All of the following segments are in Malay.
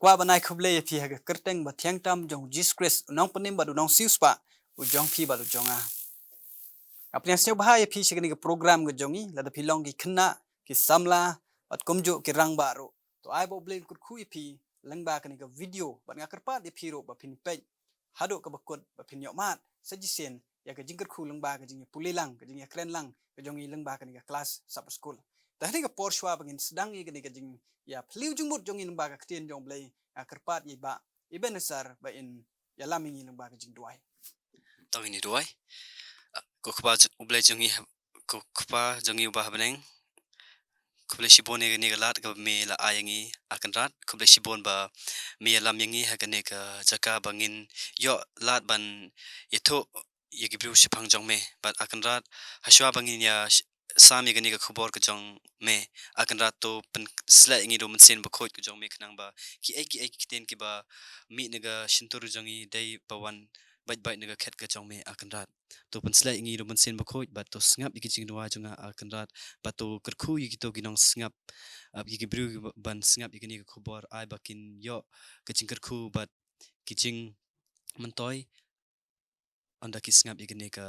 qua bên này không lấy phi hay cái cất tên bật thiang tam dòng Jesus Christ nong penim badu nong sius pa ujong phi badu jonga apne seo bahaya phi segini ke program ke jongi lada phi long ki khna ki samla at komjo ki rang baru to ai bo blin kut khui phi langba kani ke video bat nga kerpa di phi ro ba phin pe hado ke bakut ba phin yomat sajisen ya ke jingkat khu langba ke jingi pulilang ke jingi kren lang ke jongi langba kani ke kelas sub school tahni ke porshwa bangin sedang i kani ke jing ya phliu jungmut jongi langba ke tien jong blai kerpat i ba ibenesar ba in ya lamingi langba ke jing duai tong ini duai ko khpa ublai jongi ko khpa jongi ubah beneng kublai sibon ni galat ka me la ayangi akan rat kublai sibon ba me lam yangi ha ka ne ka jaka bangin yo lat ban yetho yegi bru sipang jong me but akan rat haswa bangin ya sami gani ka khubor ka jong me akan rat to pen sla ngi do mensen ba khoi ka jong me khnang ba ki ai ten ki ba mi nega shintur jongi dai pawan bait nega khet ka jong me akan rat to pen sla ngi do mensen ba khoi ba to ngap ki jing dua jonga akan rat bato kerku yiki to ginong singap yiki bru ban singap yiki ni khobor ai bakin yo kicing kerku bat kicing mentoy anda ki singap yiki ni ka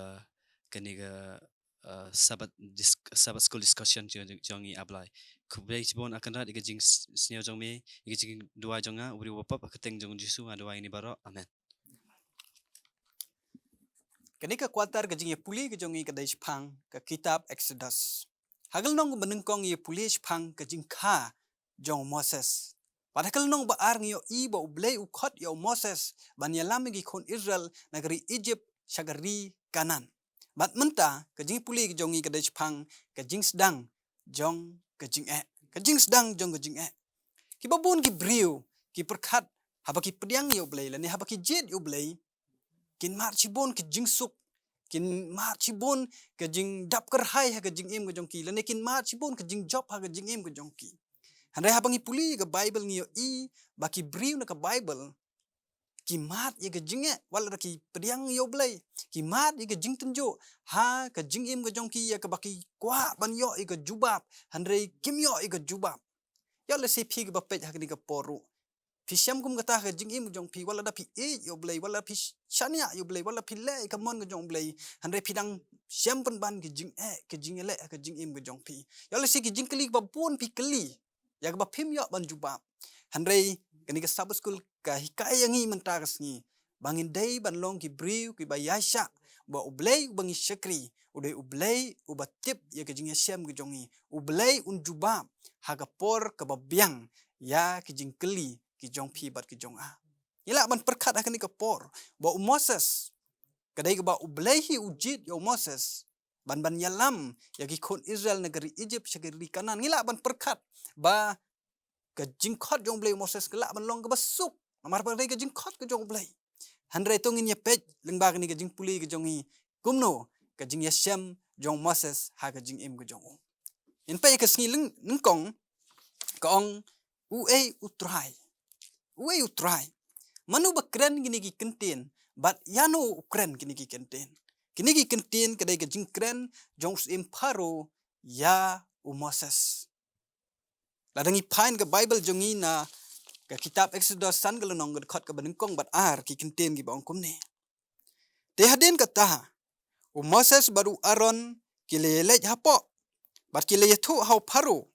sabat school discussion jongi ablai kublai cibon akan rat yiki jing senior jong me yiki jing dua jonga uri wapap keteng jong jisu adua ini baro amen kenika kuatar ke jing ye puli ke jongi ke dai phang ke kitab Exodus hagal nong benengkong ye puli phang ke jing kha jong Moses padahal nong ba ar ngio i ba ublei u khot yo Moses ban ya lam gi khon Israel negeri Egypt syagari kanan bat menta ke jing puli ke jongi ke dai phang ke jing sedang jong ke jing sedang jong ke jing ki babun ki briu ki perkhat haba ki pediang yo blei la ni haba ki jet yo blei kin mar chibon ke jing suk kin mar chibon ke jing dap ker hai ha ke jing im ke jong ki lene kin mar chibon ke jing job ha ke jing im ke jong ki handai ha bangi puli ke bible ngi i baki briu na ke bible ki mat ye ke jing wala ki pediang yo blai ki mat ye ke jing tenjo ha ke jing im ke jong ki ya ke baki kwa ban yo i ke jubab handai kim yo i ke jubab ya le si phi ke bapet ha ke ni ke poru pi syam kum kata ke jing im jong pi wala da pi e yo blai wala pi shania yo blai wala pi le ka mon ke jong blai handai pi dang syam pen ban ke jing le ke jing im ke jong pi yo le si ke jing kli ba pun pi kli ya ke ba phim yo ban jubab handai kani ke sab school ka hikai yangi menta kasni bangin dai ban long ki briu ki ba yasha ba ublai bangi shakri udai ublai ubatip ya ke jing syam ke jongi ublai un jubab ha ka por ka ba biang ya ke jing kli ki jong pi bat ki jong ila ban perkat akan ni ke por ba Moses kadai ke ba ublehi ujit yo Moses ban yalam ya ki khon Israel negeri Egypt syagari kanan ila ban perkat ba ke jingkhot jong blai Moses kelak ban long ke basuk amar ba ke jingkhot ke jong blai handrai tongin ya pej lengba ke ni ke jing puli ke jongi kumno ke jing yashem jong Moses ha ke jing im ke jong in pe ke sngi lengkong ka ong utrai manu bakren gini ki kenten bat yano ukren gini ki kenten kadai ke jingkren jong sim pharo ya Moses ladangi pain ke bible jongi na ke kitab Exodus san galonong ke khot ke benengkong bat ar ki kenten ki bang kumne te haden kata Moses baru Aaron ki lelej hapo bat ki leyethu hau pharo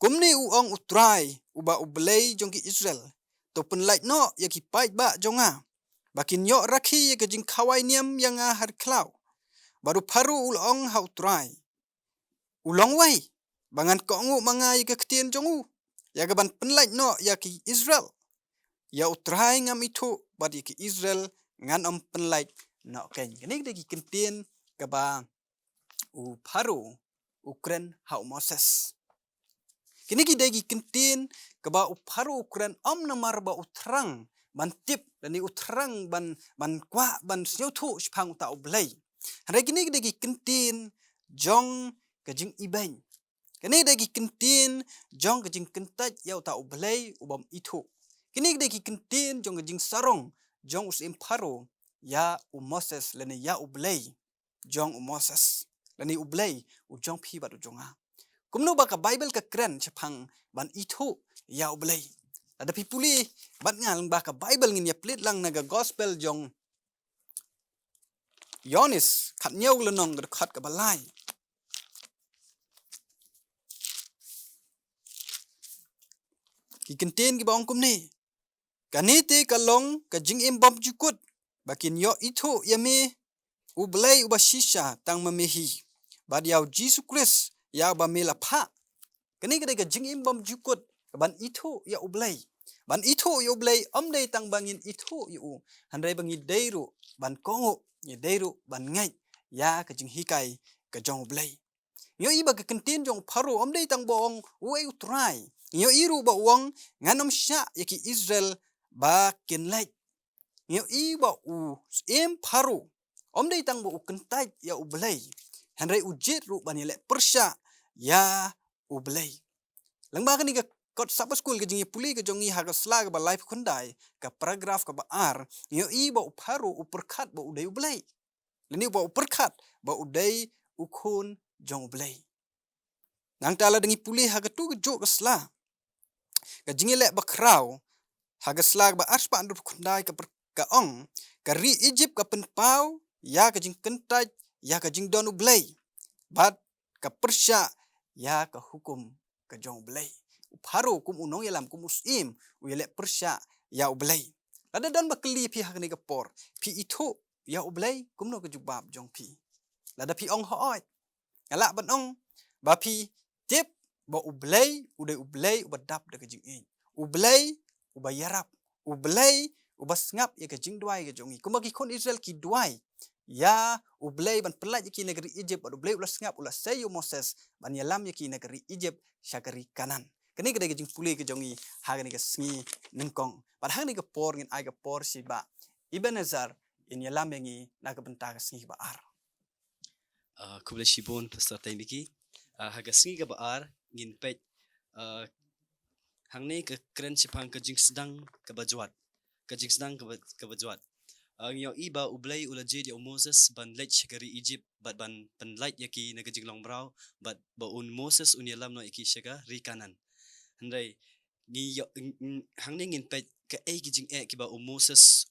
kumne ong utrai uba ublei jong ki Israel to penlait no ya ki pait ba jonga bakin yo rakhi ya ke jing khawai niam yang har klau baru paru ulong hau trai ulong wai bangan ko ngu manga ya ke ktien jongu ya ke ban penlait no ya ki Israel ya utrai ngam itu bad ya ki Israel ngan om penlait no ken kini de ki kentien ke ba u paru ukren hau Moses kini ki de ki kentien ke ba upharu ukuran namar ba utrang ban tip dan ni utrang ban kwa ban siothu spang ta ublai hare kini de ki kentin jong ke jing ibeng kini de ki kentin jong ke jing kentaj yau ta ublai ubam itu kini de ki kentin jong ke jing sarong jong usim pharo ya Moses lene ya ublai jong Moses lene ublai jong phi ba jonga kumno ba ka bible ka kren chapang ban itu ya ublai Ada pi puli bat ngal ba ka Bible ngin ya plit lang naga gospel jong Yonis khat nyau lenong ga khat ka balai. Ki kenten ki bang kum ni. Kanete kalong ka jing im bom jukut bakin yo itu yame ublay uba shisha tang mamehi. Bad yaw Jesus Christ yaw ba mela pha. Kani ka jing im bom jukut ban itu ya ublay. Ban itu ya ublay day tang bangin itu yu. Handai bangi deiru ban kongo ya deiru ban ngai ya ka jing hikai ka jong ublay. Yo iba ka kenten jong paro day tang boong uwe utrai. Yo iru ba uang nganom sya yaki Israel ba kinlay. Yo iba u em paro day tang bo ukentai ya ublay. Handai ujit ru ban yelek persya ya ublay. Lang ba ka ni ka kot sapa school ka jingi puli ka jongi haga slag ba life kundai ka paragraph ka ba ar yo iba u paro u perkat ba udai ublay. Lani ba u perkat ba udai ukun jong ublay. Nang tala dengi puli haga tu ka jok ka sla. Ka jingi lek ba kraw haga slag ba arspa andur kundai ka ong ka ri Egypt ka penpau ya ka jing kentaj ya ka jing don ublay. Bat ka persya ya ka hukum ka jong ublay. Uparo kum unong yalam kum usim uyelek persya ya ublay. Lada don bakeli pi hak ni ka por. Pi itu ya ublay kum no ka jubab jong pi. Lada pi ong hooi. Ngalak ban ong ba pi tip ba ublay uba dap da ka jing in. Ublay uba yarap. Ublay uba sngap ya ka jing duai ka jongi. Kumagi kon Israel ki duai. Ya ublay ban pelat yaki negeri Egypt ban ublay ulas ngap ulas sayo Moses ban yalam yaki negeri Egypt syakari kanan. Kani ka jing puli ka jongi haga ni ka sngi nengkong. Ban haga ni ka por ngin ai ka por si ba Ebenezer in yalam yangi na ka benta ka sngi ba ar. Kublai shibon pastor taimiki haga sngi ka ba ar ngin pet hangne ka kren sipang ka jing sedang ka bajuat. Ka jing sedang ka bajuat. Ang yo iba ublay ulajid ya Moses ban lech syakari Egypt ban penlait yaki na ka jing long brau ba un Moses un yalam no yaki syaka ri kanan. Handai ni hangne ngin pet ka ki jing ki ba Moses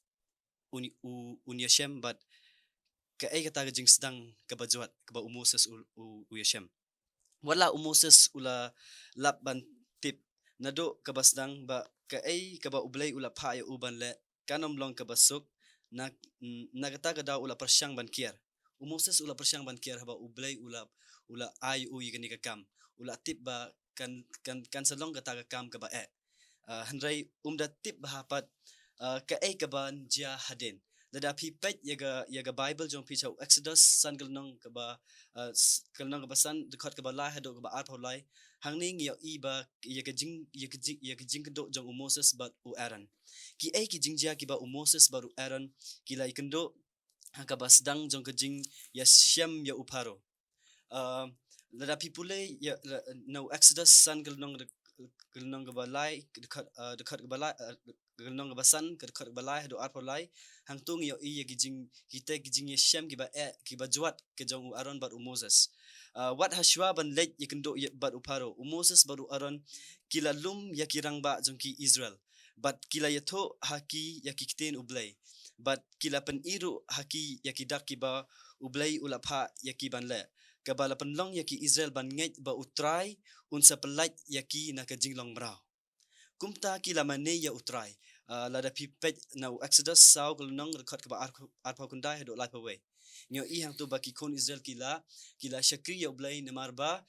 un Yashem but ka kata ka jing sedang ka bajuat ka ba Moses u Yashem. Wala Moses ula lap ban tip nado ka basdang ba ka ba ublay ula pa ya uban le kanom long ka basuk na nagata ka daw ula persyang ban kier. Moses ula persyang ban kier haba ublay ula ay u yigani ka kam. Ula tip ba kan salong kata ka kam ka ba handrai da tip ba hapat ka ka ban dia hadin. Ladapi pet yaga Bible jong picha Exodus san kalnong ka ba san dekat ka ba lai hado ka ba ar lai hangning ya iba yaga jing kendo jong Moses ba u Aaron. Ki jingjia ki ba Moses baru Aaron kila ikendo ka ba sedang jong ka jing ya Shem ya uparo. Ladapi pulay ya no Exodus san kalnong ka ba lai dekat ka ba lai kalnong ka ba san dekat ka ba lai hado ar lai hangtung yo gijing kita gijing ya Shem ki ba juat ke jong Aaron baru Moses. Wat hashwa ban lej ikendo baru uparo Moses baru Aaron kila lum ya kirang ba jong ki Israel. But kila yato haki yaki kiten ublay. But kila pen iru haki yaki dak ba ublay ulapha yaki ban le. Kabala penlong yaki Israel ban nget ba utrai unsa pelat yaki na ka jinglong brau. Kumta kila mane ya utrai. Lada pipet na Exodus saw kulnong rekat ka ba arpa kundai hado lai pawe. Nyo hang tu baki kon Israel kila syakri ya ublay na marba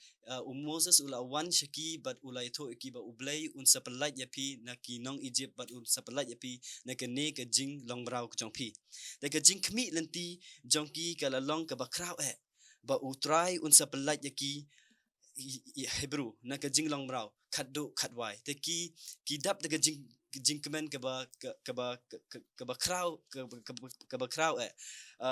Moses ula wan syaki bat ula ito iki ba ublay unsa pelat yapi na kinong Egypt bat unsa pelat yapi na kene ka jing long brau ka jong pi. Da ka jing kmi lenti jong ki kala long ka ba kraw ba utrai unsa pelat yaki Hebrew na ka jing long brau kaddo kadwai te ki dap da ka jing kemen ka ba kraw ka ba kraw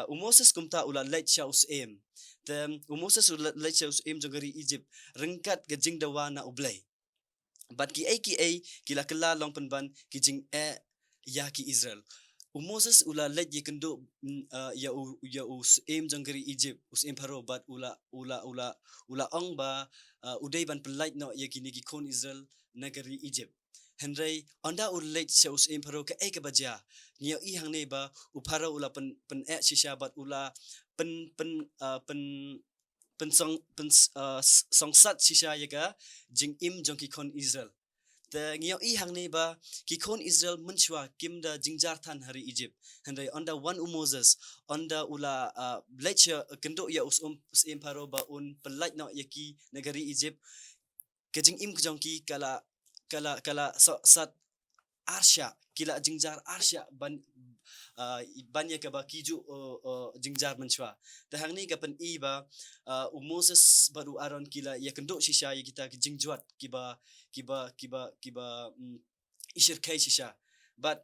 Moses kumta ula let siya usem tem Moses ula let siya usem jong Egypt rengkat ka jing dawa na ublay but ki kila kala long penban ki jing ya ki Israel Moses ula let ye kendo ya usem jong Egypt usem paro but ula ong ba uday ban pelait no ye kini ki kon Israel negeri Egypt Henry onda ulate se us imparo ka eka baja ngio I hang ne ba upara ula pen shisha bat ula pen song sat shisha yaga jing im jong ki kon Israel the ngio I hang ne ba ki kon Israel munchwa kim da jingjar than hari Egypt Henry onda one Moses onda ula lecha kendo ya us imparo ba un pelait no yaki negari Egypt kejing im kejong ki kala sat arsya kila jingjar arsya banyak ka ba kiju jingjar menchwa tahang ni kapan I ba Moses baru Aaron kila ya kendo shisha ya kita jingjuat kiba ishir kai shisha but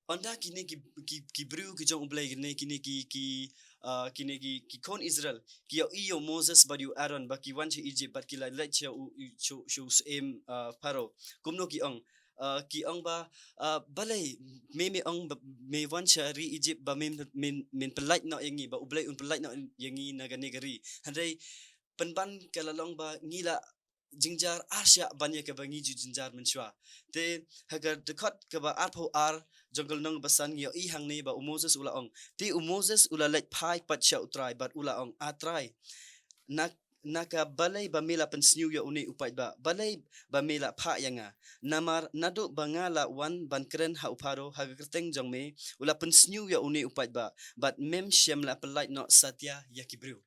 onda kini ki bru ki jong blay kini ki kon Israel ki yo Moses baru Aaron ba ki wan Egypt but kila let chu em paro kumno ki ong ba balay me ong me wan ri Egypt ba men pelait no yangi ba ublay un pelait no yangi negari handai penban kalalong ba ngila jingjar arsya banyak ka bangi jingjar menchwa te hagar dekat ka ba arpo jungle nong basan yo I hang ne ba Moses ula ong ti Moses ula let pai pat sha utrai but ula ong atrai naka balay ba mela pensniu ya uni upai ba balay ba mela pa yanga namar nado bangala wan ban kren ha uparo ha kerteng jong me ula pensniu ya uni upai ba but mem shem la pelait no satya ya kibriu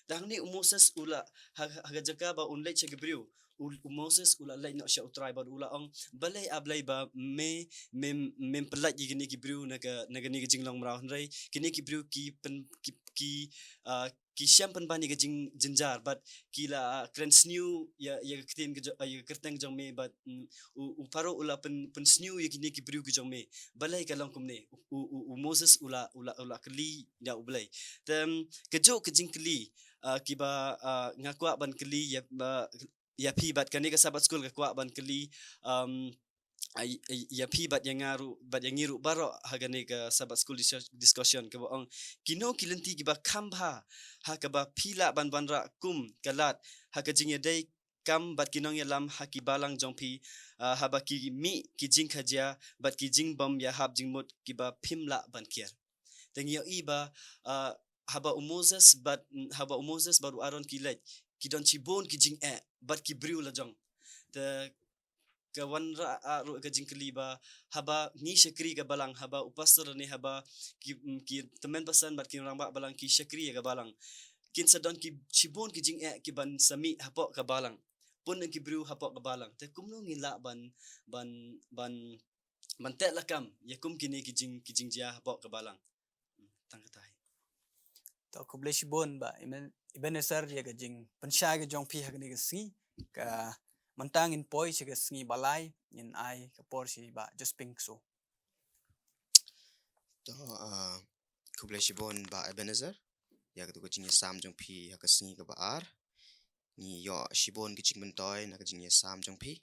dang ni Moses ula ha jaka ba un leit cha kibriu Moses ula leit no sha utrai ba ula ong balay ablay ba mem pelait gini kibriu naga ni jinglong mrau hnrai kini kibriu ki siampan bani ke jinjar but kila krensniu ya kerteng jong me but uparo ula pen sniu ya kini kibriu ke jong me balai kalong kumne Moses ula keli ya ublai tem kejo ke jing keli kiba ngakwa ban keli ya pi bat kani ka sabat school ngakwa ban keli ya pi bat yang ngiru baro hagane ka sabat school discussion ke ong kino kilenti ki ba kamba ha ka ba pila ban ra kum kalat ha ka jing dai kam bat kinong ya lam ha ki balang jong pi ha ba ki mi ki jing khaja bat ki jing bom ya hab jing mot ki ba phimla ban kier tengio I ba haba Moses baru Aaron ki let ki don chibon ki jing bat ki briu la jong the kawan ru ka jingkeli ba haba ni syakri ka balang haba upastor ni haba ki temen pasan bat ki orang ba balang ki syakri ka balang kin sadon ki chibon ki jing ki ban sami hapok ka balang pun ki bru hapok ka balang te kumno ngila ban tek lakam yakum kini ki jing ja hapok ka balang tang katai to ko blay shibon ba Ebenezer ya ka jing pensya ka jong pi hagni ka si ka mantangin poi siga sngi balay in ai kapor si ba just pink so to kublai shibon ba Ebenezer ya ka jing sam jong pi ha ka sngi ka ba ar ni yo shibon ki jing mentoy na ka jing sam jong pi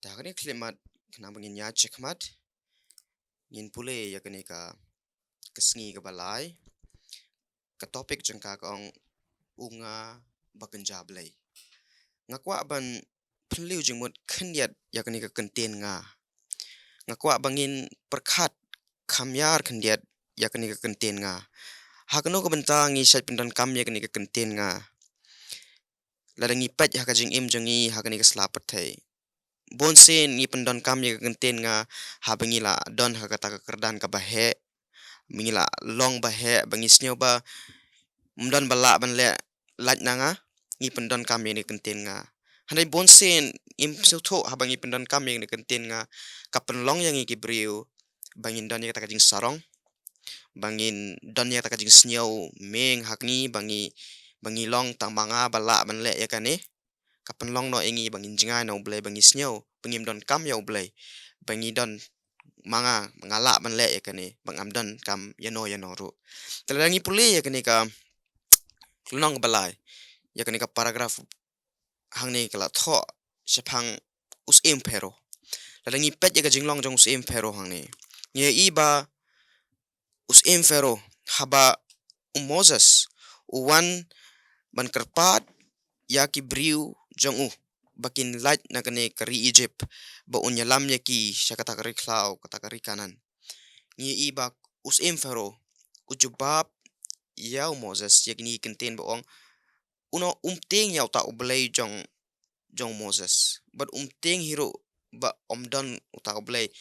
ta ka ni klimat kana bangin ya chekmat nin pule ya ka ni ka sngi ka balai ka topik jong ka ong unga bakanja blai ngakwa ban peliu jeng mut khendiat yakni ka kenten ngakwa bangin perkhat khamyar khendiat yakni ka kenten hakno ka banta ngi sai pindan kam yakni ka kenten ladangi pat haka jing im jongi hakni ka slapat thai bonsen ngi pindan kam yak kenten habangi la don haka ta ka kerdan ka bahe mingila long bahe bangi snyo ba mdan bala ban le lat nanga ngi pindan kam yakni kenten handai bonsen im sotho habangi pendan kam yang kenten kapen long yang ki briu bangin don yang takajing sarong bangin don yang takajing sniau meng hakni bangi long tang manga bala ban le yakane kapen long no engi bangin jingai no blai bangi sniau bangim don kam ya blai bangi don manga ngala ban le yakane bangam don kam yano ru telangi pule yakane ka long balai yakane ka paragraph hangni kala tho sepang us impero ladangi pet yaga jinglong jong us impero hangni ye iba us impero haba Moses uwan ban kerpat yaki briu jong bakin light na kani kari Egypt ba unya lam ya ki syakata kari klau kata kari kanan ngi iba us Pharaoh ujubab yau Moses yakni kenten ba ong uno umteng yau ta ublay jong Moses but umteng hiro ba omdon uta ublay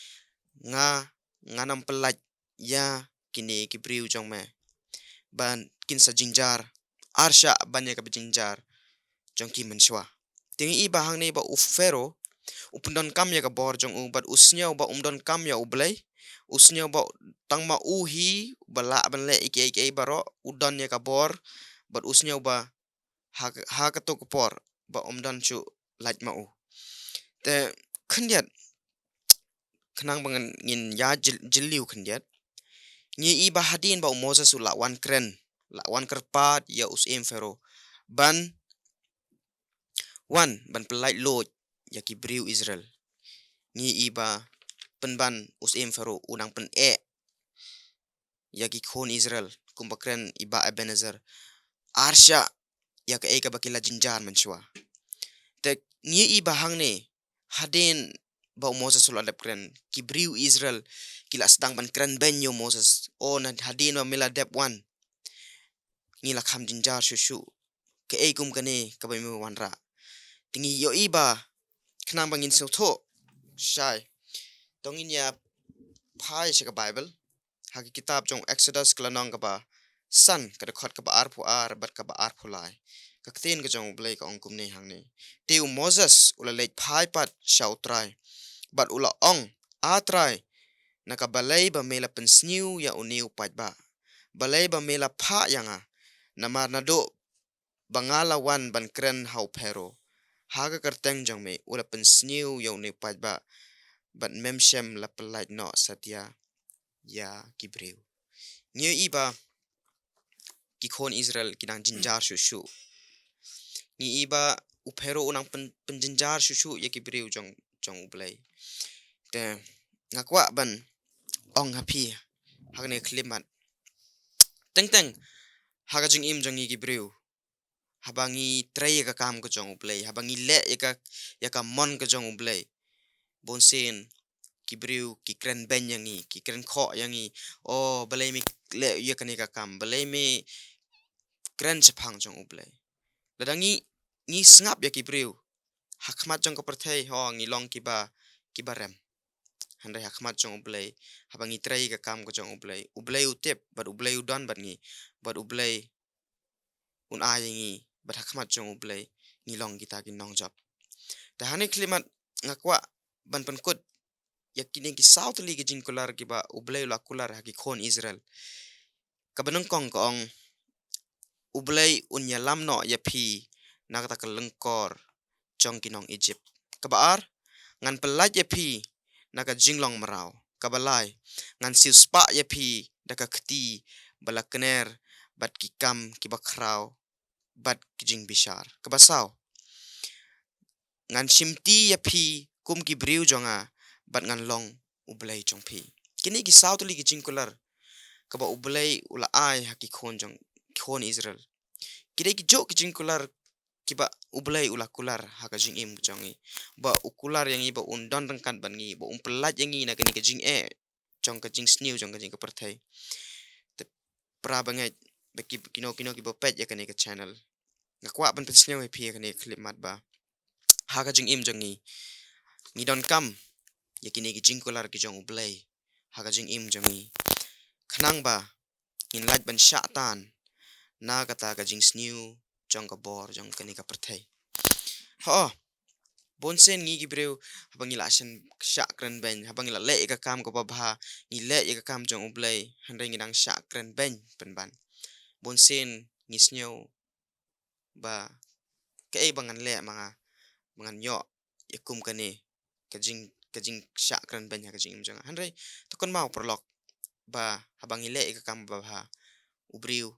nga nam pelat ya kini kibriu jong me ban kin sa jinjar arsha banya ka jinjar jong ki menshwa tingi iba hang ne ba u Pharaoh upundon kam ya ka bor jong u but usnyau ba umdon kam ya ublay usnyau ba tangma uhi bala ban le ike baro udon ya ka bor but usnyau ba ha ka to por ba omdon chu laj ma u te khandiat khnang bangan ngin ya jiliu khandiat ngi iba hadin ba Moses ula la wan kerpat ya us Pharaoh ban ban pelai lot ya ki briu Israel ngi iba penban us Pharaoh unang pen ya ki khon Israel kumbakren iba Ebenezer arsha ya ka eka bakila jinjar menshwa te ngi iba hang ne hadin ba Moses ula dep kren ki briu Israel kila sedang ban kren benyo Moses na hadin ba mila dep wan ngi la kham jinjar shushu ke kum kane ka ba mi wanra tingi yo iba khnang bangin so tho shai tongin ya phai se ka Bible ha ki kitab jong Exodus klanong ka ba san ka khot ka ba ar phu ar bat ka ba ar phu lai ka ten ka jong blai ka ong kum ne hang ne teu Moses ula leit phai pat shau trai bat ula ong a trai na ka balai ba mela pensniu ya uniu pat ba balai ba mela pha yanga namar na do bangala wan ban kren hau Pharaoh haga kerteng jong me ula pensniu ya uniu pat ba bat memshem la pelait no satya ya kibreu ngi iba ki khon Israel kinang jinjar shushu ngi iba u Pharaoh unang penjinjar shushu ya kibreu jong ublay te ngakwa ban ong happy hagne klimat teng haga jing jong i kibreu habangi tray ka kam ko jong ublay habangi le ya ka mon ka jong ublay bonsen kibreu ki kren ben yangi ki kren kho yangi balai mi le ya kani ka kam balai mi kren chapang jong ublay ladangi ngi snap ya kibreu hakmat jong ko perthai ngi long ki ba rem handai hakmat jong ublay habangi tray ka kam ko jong ublay utep bat ublay udon bat ngi bat ublay un ayangi bat hakmat jong ublay ngi long kita ki nong job ta hani klimat ngakwa ban pankut yakini ki south li ki jing kular ki ba ublay la kular ha ki khon Israel ka banang kong kong ublay unya lam no ya phi nakata ka lengkor jong ki nong Egypt ka ba ngan pelaj ya phi naka jinglong marau ka balai ngan siu spa ya phi daka khti bala kner bat ki kam ki bakrau bat ki jing bishar ka basaw ngan shimti ya phi kum ki briu jonga bat ngan long ublay jong phi kini ki south li ki jing kular ka ba ublay ula ai ha ki khon Israel kidai ki jo ki jing kular ki ba ublay ula kular ha ka jing jongi ba ukular yang i ba undon rangkat ban ngi ba pelat yang i na kini ka jing jong ka jing snew jong ka jing ka perthai te pra bangai ba ki kino ki ba pet ya kani ka channel ngakwa ban snew he phi kani clip mat ba ha ka jing jongi ngi don kam yakini ki jing kular ki jong ublay ha ka jing jongi khnang ba in light ban shatan na kata ka jing snew jong ka bor jong kani ka perthai bonsen ngi gibreu habangi la shen sha kren ben habangi la le ka kam ko ba ngi le ka kam jong ublay handai ngi dang sha kren ben penban bonsen ngi snew ba ka bangan le mangan yo yakum kani ka jing sha kren ben ka jing jong handai to kon mau prolog ba habangi le ka kam ba ubriu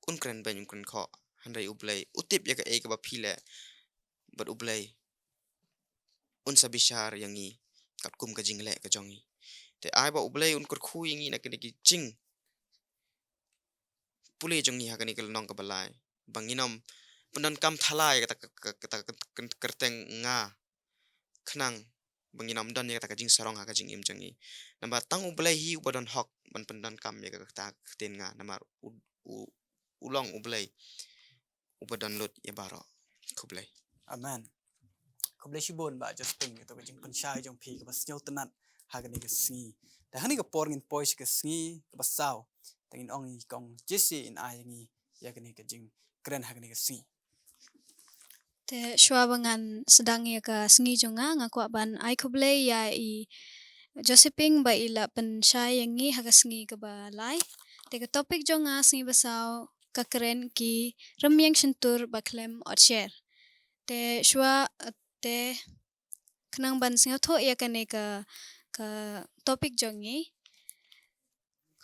un kren ben kun kho handai ublay utip ya ka ba phile bat ublay un sabishar yangi kat kum ka jingle ka jongi te ai ba ublay un kur khu yangi na kini ki jing pule jongi ha kani kal nong ka balai banginom pendon kam thalai kata kerteng nga khnang bangi nam don ya kata jing sarong ha jing im jangi namba tang ublai hi ubadon hok ban pendon kam ya kata ten nga namar ulong ublai ubadon lut ya baro kublai Amen. Kublai shibon ba just ping to ka jing pensyai jong pi ka bas nyau tenat haga ni ka sngi. Da hani ka por ngin pois ka sngi ka bas sao. Tangin ong i kong jisi in ai ngi ya ka ni ka jing kren haga ni ka sngi. Te shwa bangan sedang ya ka sengi jonga ngakwa ban ai kublai ya i Josephine ba ila pensyai yang ngi haga sengi ka ba lai. Te ka topik jonga sengi basau ka keren ki remyang sentur ba klem ot share. Te shwa te kenang ban sengi tho ya ka ne ka topik jongi.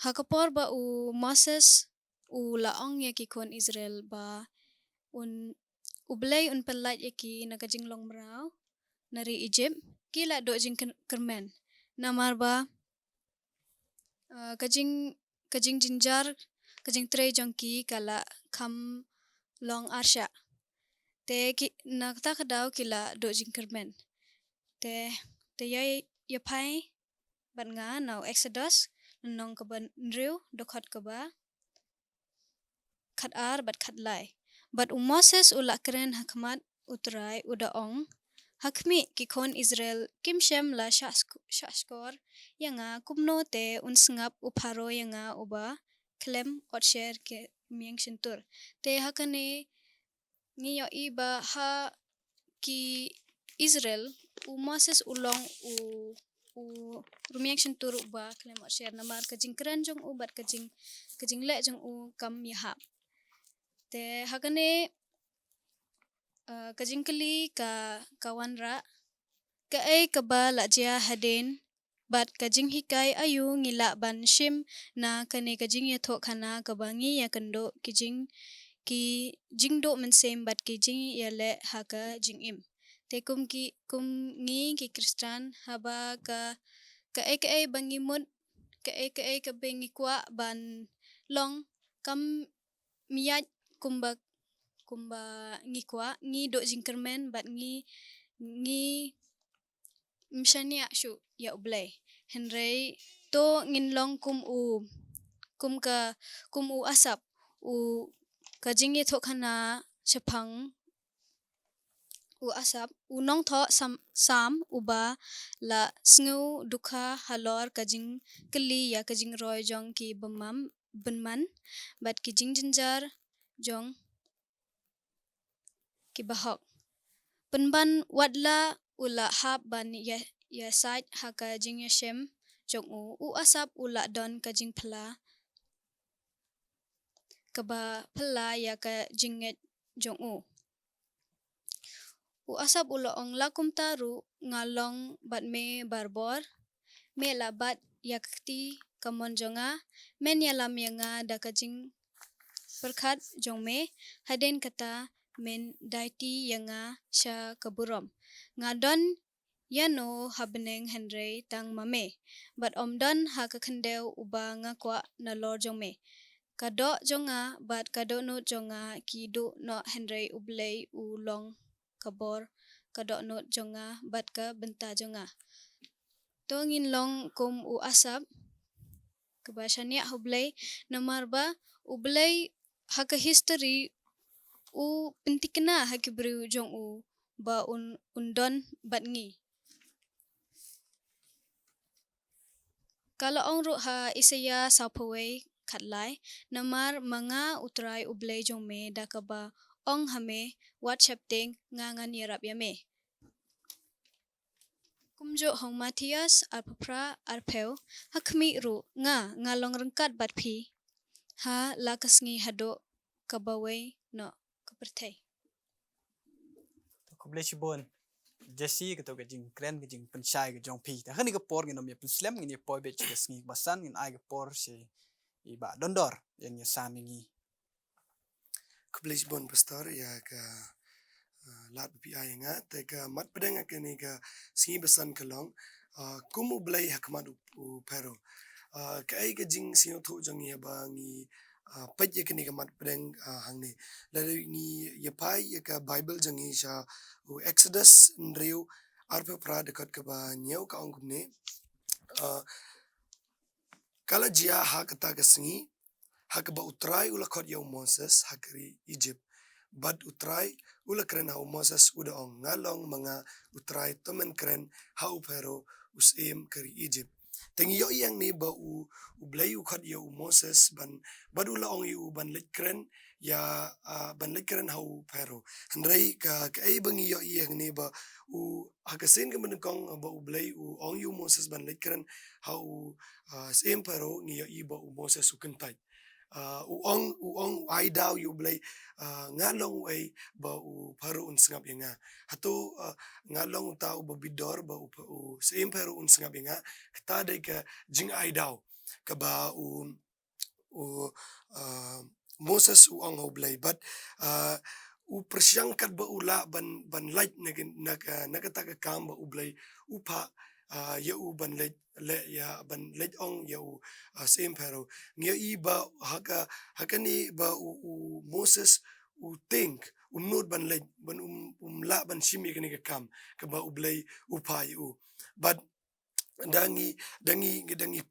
Hakapor ba u Moses u laong ya ki kon Israel ba un ublay un pelat yaki nakajing long merau nari Egypt kila do jing kermen namar ba kajing jinjar kajing tray jongki kala kam long arsha te ki nakta kadau kila do jing kermen te ya pai ban nga now Exodus nong kaban nriu dokhat kaba khat ar bat khat lai but Moses ula keren hakmat utrai udaong hakmi kikon Israel kimshem la shashkor yanga kumno te unsngap uparo yanga uba klem otsher ke mieng shentur te hakane ngiyo iba ha ki Israel u Moses ulong u rumieng shentur uba klem otsher namar kajing keren jong ubat kajing le jong u kam yahap te hakane kajing keli ka kawan ra ka ai kaba la jia haden bat kajing hikai ayu ngila ban shim na kane kajing ya tho khana kabangi ya kando kijing ki jingdo mensem bat kijing ya le haka jing im te kum ngi ki kristan haba ka ai bangi mut ka ai ka bengi kwa ban long kam miyat kumba ngi kwa ngi do jingkermen bat ngi mshania shu ya ublay henry to ngin long kum u asap u kajing ye tho khana chapang u asap u nong tho sam uba la sngu dukha halor kajing keli ya kajing roy jong ki benman bat ki jing jinjar jong ki bahok penban wadla ula hab ban ya side haka jing ya shem jong u asap ula don kajing phla kaba phla ya ka jinget jong u asap ula ong lakum taru ngalong bat me barbor me la bat yakti kamon jonga men ya lam yanga da kajing perkhat jong me haden kata men daiti yanga sha kaburom ngadon yano habneng henry tang mame bat omdon ha ka khendeu uba ngakwa na lor jong me kado jonga bat kado no jonga ki do no henry ublay u long kabor kado no jonga bat ka benta jonga to ngin long kum u asap kabashania ublay namar ba ublay haka history u pentikna haki bru jong u ba undon bat ngi kalau ong ru ha isaya sapaway khatlai namar manga utrai ublay jong me dakaba ong hame whatsapp ting ngangan yarap yame kumjo hong Matthias arpapra arpeu hakmi ru ngalong rengkat bat phi ha lakasngi hado kabaway no kapertai Kublai shibon jesi ka to ka jing kren ka jing pensyai ka jong pi. Da hani ka por ngin om ya penslem ngin ya poi be ka sngi basan ngin ai ka por si iba dondor yang ya san ngi. Kublai bon pastor ya ka lat pi ay nga te ka mat pedang ka ni ka singi besan kalong kumu blai hakmat u pero ka ay ka jing singo tho jang ya ba ngi pej ya kini ka mat pedeng hang ni lalu ni ya pai ya ka Bible jangi sha Exodus nriu arpe pra dekat ke ba nyau ka ong ni kala jia ha kata ka singi ha ka ba utrai ula kot ya Moses ha kari Egypt bad utrai ula kren ha Moses uda ong ngalong mga utrai tomen kren ha upero usim kari Egypt tengi yo yang ni ba blai u khat yo Moses ban badula ong yu ban lek kren ya ban lek kren ha upero handrai ka ai bangi yo yang ni ba hakasin ka man kong ba blai ong yu Moses ban lek kren ha sim pero ni yo iba Moses u kentai uong ai daw yu blay ngalong ay ba paro un sngap nga hato ngalong tao ba bidor ba same pero un sngap nga kata day ka jing ai daw ka ba Moses uong ho blay but persyangkat ba ula ban light nagata ka kam ba ublay upa ya ban ban ong ya same pero ngia iba hakani ba Moses think not ban ban la ban shimi kani ka kam ka ba ublay upai but dangi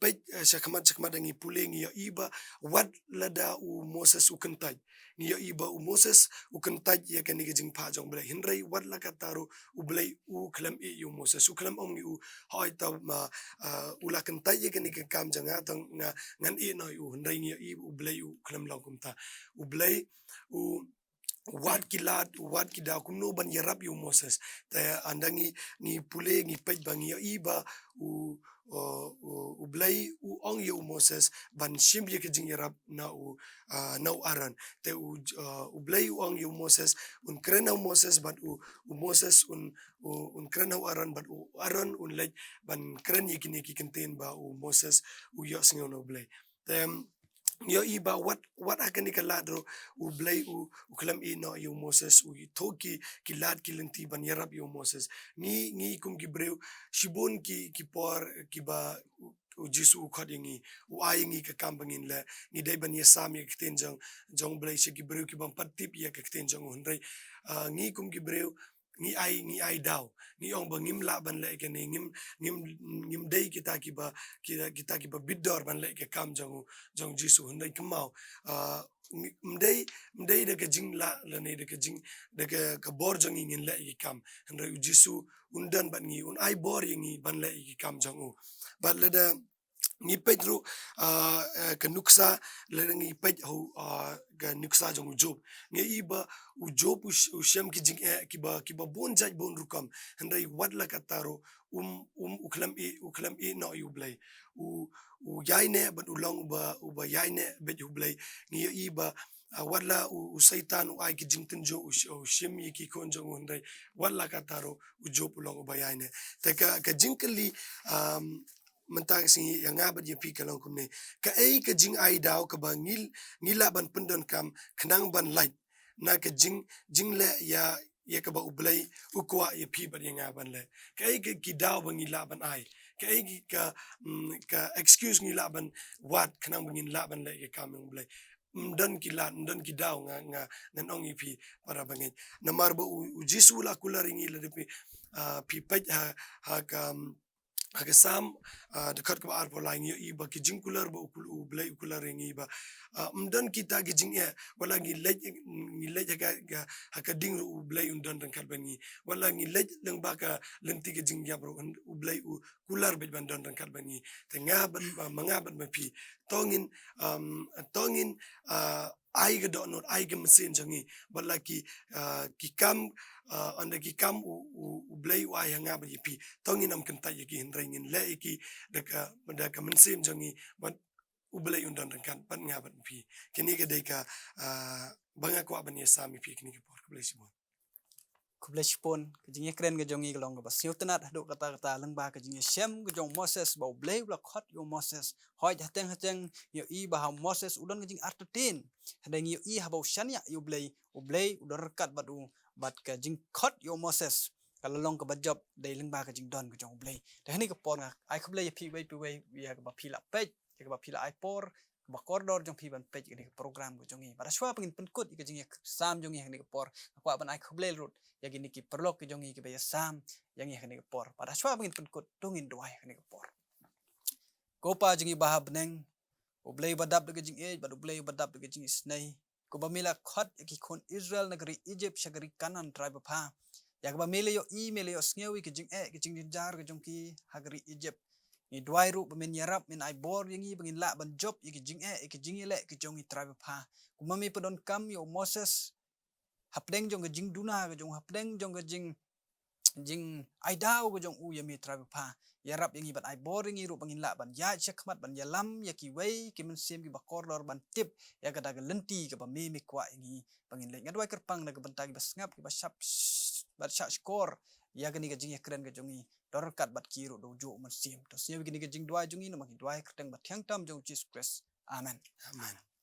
pej sakmat dangi puling ya iba wat lada Moses kentaj ngia iba Moses kentaj ya kani jing pa jong blay hinrai wat la kataru ublay klam yu Moses klam ong yu hoi ta ma ula kentaj ya kani kam janga tang ngan no yu hinrai ngia iba ublay klam long kumta ublay wat kida kuno ban yarap yu Moses ta andangi ni pule ni pej bangi ya iba blay ong yu Moses ban shim ye kejing yarap na aran te blay ong yu Moses un krena Moses ban Moses un krena aran ban aran un lej ban kren ye kini ki kenten ba Moses yo singo no blay tem yo iba what akan ikaladro blay klam no yu Moses toki kilad kilenti ban yarap yu Moses ni kum gibreu shibon ki por ki ba jisu khodingi ayingi ka kambangin la ni dai ban yasam ye kten jong blay shi gibreu ki ban patip ye ka kten jong hundrai ni kum gibreu ni ai daw ni ong bangim la ban la ke ni ngim dei kita ki ba bidor ban la ke kam jong jisu hundai kemau mdei de ke jing la ne de ke jing de ke bor jong ingin la ki kam hundai jisu undan ban ngi un ai bor yengi ban la ki kam jong but la da ngi pedro ke nuksa le ngi pej ho ga nuksa jong job ngi iba job shem ki jing ki ba bon jaj bon rukam handai wat la kataro uklam e no yu blay yaine ban ulong ba yaine bet yu blay ngi iba wala saitan ai ki jing tinjo shem yi ki kon jong handai wala kataro job ulong ba yaine te ka jingkali mentang singi yang ngabat ye pi kalong kumne ka ka jing ai daw ka ba ngila ban pendon kam knang ban light na ka jing le ya ka ba ublay ukwa ye pi ba yang ngaban le ka ki daw ba ngila ban ai ka excuse ngila ban wat knang ban ngila ban le ka kam ublay mdan ki daw nga ong pi para bangin na marbo jisu la kularingi le pi pej ha ka Hagasam dekat ke ar pola ngi iba ki jingkular ba blay ukular ngi iba mdan kita ki jing wala ngi lej ga hakading ru blay undan dan kalbani wala ngi lej leng baka lenti ki jing ya bro blay kular be bandan dan kalbani tengaban mangaban mapi tongin ai ga don ai ga mesin jangi wala ki kam anda ki kam blay wa yang ngaban yipi tongin am kenta yaki hinraingin la iki daka mensim jangi ban ublay undan kan pan ngaban pi kini ga deka banga ko ban yasami pi kini por blay sibon kublay shipon kajing kren ga jongi galong ba siutanat hado kata lang ba kajing shem ga jong Moses ba blay ula khot yo Moses hoi hateng yo i ba Moses udan kajing artatin hadang yo i habau shania yo blay udar kat bat kajing khot yo Moses kalau long ke bajab dai lang ba kajing don ga jong blay dah ni ka por nga ai kublay pi wai ya ka ba pila pej ya ka ba pila ai por ba koridor jong pi ban pej ni program go jongi pada shwa pengin penkut ke jing sam jongi hang ni por kwa ban ai khoblel rut ya gini ki perlok ke jongi ke ba sam yang hang ni por pada shwa pengin penkut dongin doai hang ni por kopa jingi bahab neng ublei badap de jing e bad ublei badap de jing snei ko ba mila khot ki khon Israel negeri Egypt shagari kanan tribe pha yak ba mele yo sngewi ke jing jar ke jongki hagari Egypt ni dwai ru bemen yarap min ai bor yangi bengin la ban job ke jing le ke jongi tribe pha kumami pedon kam yo Moses hapdeng jong ke jing duna ke jong hapdeng jong ke jing ai dau ke jong u yami tribe pha yarap yangi ban ai bor yangi ru bengin la ban ya chakmat ban yalam yaki wei ke men sem ki bakor lor ban tip ya kada ke lenti ke ba me kwa yangi bengin le ngadwai kerpang na ke bentagi basngap ki basap bat syak skor ya gani ke jing keren ke jongi dor kat bat kiru do jo men sim to sia gini ke jing dwai jongi no maki dwai kerteng bat thiang tam jong Jesus Christ amen Amen.